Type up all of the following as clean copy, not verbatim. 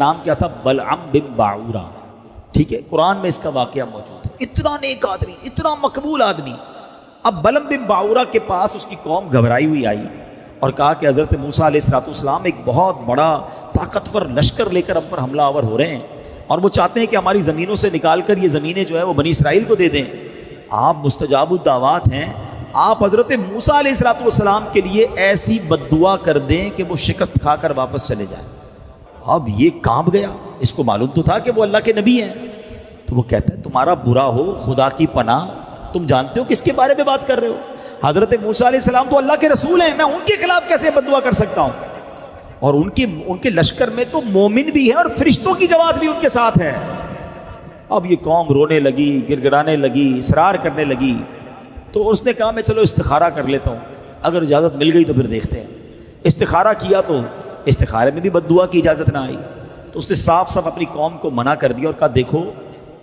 نام کیا تھا؟ بلعم بن باعورہ. ٹھیک ہے، قرآن میں اس کا واقعہ موجود ہے. اتنا نیک آدمی، اتنا مقبول آدمی. اب بلعم بن باعورہ کے پاس اس کی قوم گھبرائی ہوئی آئی اور کہا کہ حضرت موسیٰ علیہ السلام ایک بہت بڑا طاقتور لشکر لے کر ہم پر حملہ آور ہو رہے ہیں اور وہ چاہتے ہیں کہ ہماری زمینوں سے نکال کر یہ زمینیں جو ہے وہ بنی اسرائیل کو دے دیں. آپ مستجاب الدعوات ہیں، آپ حضرت موسیٰ علیہ السلام کے لیے ایسی بد دعا کر دیں کہ وہ شکست کھا کر واپس چلے جائیں. اب یہ کانپ گیا، اس کو معلوم تو تھا کہ وہ اللہ کے نبی ہیں. تو وہ کہتا ہے تمہارا برا ہو خدا کی پناہ، تم جانتے ہو کس کے بارے میں بات کر رہے ہو؟ حضرت موسیٰ علیہ السلام تو اللہ کے رسول ہیں، میں ان کے خلاف کیسے بد دعا کر سکتا ہوں؟ اور ان کے لشکر میں تو مومن بھی ہے اور فرشتوں کی جماعت بھی ان کے ساتھ ہے. اب یہ قوم رونے لگی، گر گڑانے لگی، اصرار کرنے لگی. تو اس نے کہا میں چلو استخارہ کر لیتا ہوں، اگر اجازت مل گئی تو پھر دیکھتے ہیں. استخارہ کیا تو استخارے میں بھی بد دعا کی اجازت نہ آئی. تو اس نے صاف صاف اپنی قوم کو منع کر دیا اور کہا دیکھو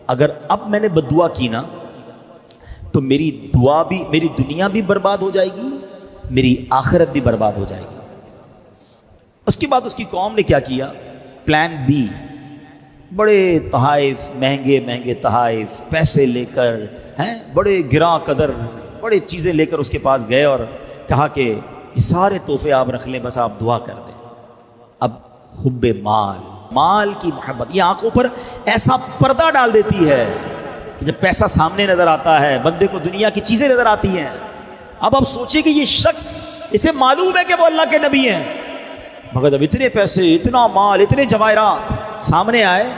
اگر اب میں نے بد دعا کی نا تو میری دعا بھی، میری دنیا بھی برباد ہو جائے گی، میری آخرت بھی برباد ہو جائے گی. اس کے بعد اس کی قوم نے کیا کیا؟ پلان بی، بڑے تحائف، مہنگے مہنگے تحائف پیسے لے کر، بڑے گراں قدر بڑے چیزیں لے کر اس کے پاس گئے اور کہا کہ یہ سارے تحفے آپ رکھ لیں، بس آپ دعا کر دیں. اب حب مال کی محبت یہ آنکھوں پر ایسا پردہ ڈال دیتی ہے کہ جب پیسہ سامنے نظر آتا ہے بندے کو دنیا کی چیزیں نظر آتی ہیں. اب آپ سوچیں کہ یہ شخص، اسے معلوم ہے کہ وہ اللہ کے نبی ہیں، مگر جب اتنے پیسے، اتنا مال، اتنے جواہرات سامنے آئے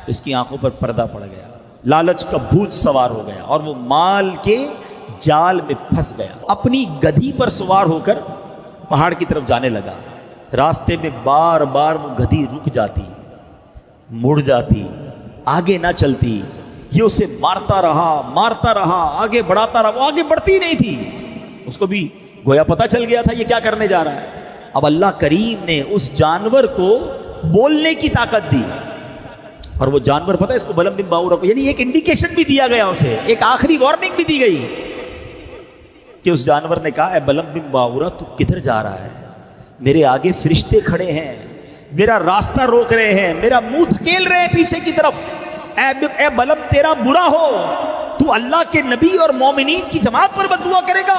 تو اس کی آنکھوں پر پردہ پڑ گیا، لالچ کا بھوت سوار ہو گیا اور وہ مال کے جال میں پھنس گیا. اپنی گدھی پر سوار ہو کر پہاڑ کی طرف جانے لگا. راستے میں بار بار وہ گدھی رک جاتی، مڑ جاتی، آگے نہ چلتی. یہ اسے مارتا رہا، آگے بڑھاتا رہا، وہ آگے بڑھتی نہیں تھی. اس کو بھی گویا پتہ چل گیا تھا یہ کیا کرنے جا رہا ہے. اب اللہ کریم نے اس جانور کو بولنے کی طاقت دی اور وہ جانور پتہ ہے اس کو بلعم بن باعورہ کو، یعنی ایک انڈیکیشن بھی دیا گیا، اسے ایک آخری وارننگ بھی دی گئی کہ اس جانور نے کہا اے بلعم بن باعورہ تو کدھر جا رہا ہے؟ میرے آگے فرشتے کھڑے ہیں، میرا راستہ روک رہے ہیں، میرا منہ دھکیل رہے ہیں پیچھے کی طرف. اے بلعم تیرا برا ہو، تو اللہ کے نبی اور مومنین کی جماعت پر بد دعا کرے گا؟